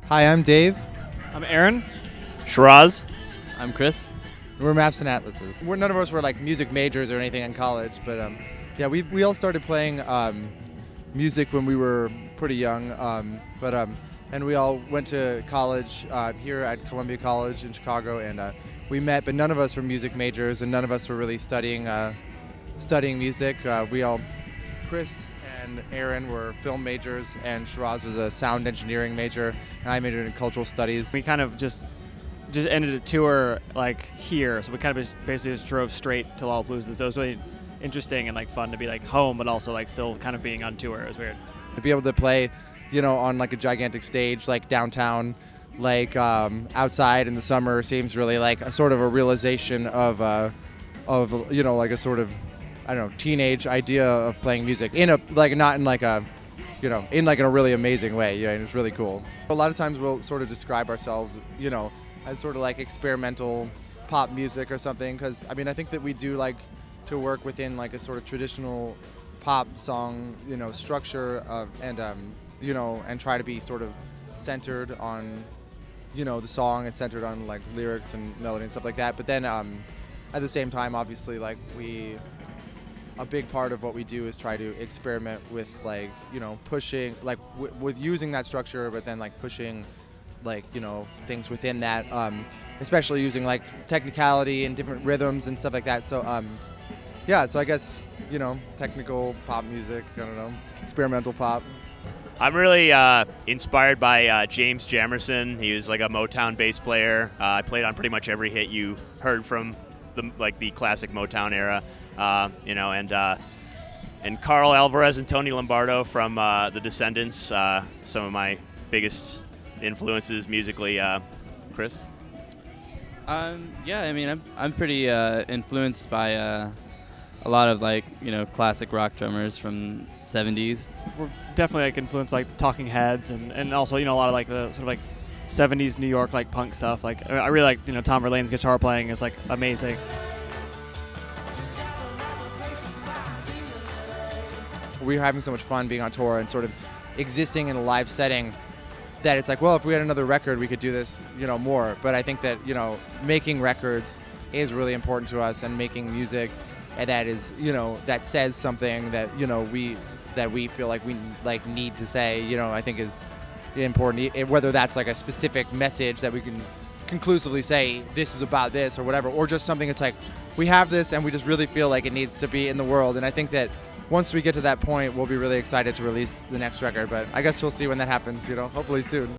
Hi, I'm Dave. I'm Aaron. Shiraz. I'm Chris. We're Maps and Atlases. None of us were like music majors or anything in college, but yeah, we all started playing music when we were pretty young, and we all went to college here at Columbia College in Chicago, and we met, but none of us were music majors, and none of us were really studying music. Chris and Aaron were film majors, and Shiraz was a sound engineering major, and I majored in cultural studies. We kind of just ended a tour like here, so we kind of basically just drove straight to Lollapalooza. So it was really interesting and like fun to be like home, but also like still kind of being on tour. It was weird to be able to play, on like a gigantic stage like downtown, like outside in the summer seems really like a sort of a realization of like a sort of, I don't know, teenage idea of playing music in a not in like a in like in a really amazing way. And it's really cool. A lot of times we'll sort of describe ourselves as sort of like experimental pop music or something, because I mean I think that we do like to work within like a sort of traditional pop song structure and try to be sort of centered on the song and centered on like lyrics and melody and stuff like that. But then at the same time, obviously, like a big part of what we do is try to experiment with like pushing like with using that structure, but then like pushing like things within that, especially using like technicality and different rhythms and stuff like that. So yeah, so I guess technical pop music, I don't know, experimental pop. I'm really inspired by James Jamerson. He was like a Motown bass player. I played on pretty much every hit you heard from the classic Motown era. And Carl Alvarez and Tony Lombardo from The Descendants, some of my biggest influences musically. Chris? Yeah, I mean, I'm pretty influenced by a lot of like classic rock drummers from '70s. We're definitely like influenced by Talking Heads and also a lot of like the sort of like '70s New York like punk stuff. Like I really like Tom Verlaine's guitar playing is like amazing. We're having so much fun being on tour and sort of existing in a live setting that it's like, well, if we had another record, we could do this, more. But I think that, making records is really important to us, and making music that is, that says something that, we feel like we like need to say, I think is important. Whether that's like a specific message that we can conclusively say this is about this or whatever, or just something that's like, we have this and we just really feel like it needs to be in the world. And I think that once we get to that point, we'll be really excited to release the next record, but I guess we'll see when that happens, hopefully soon.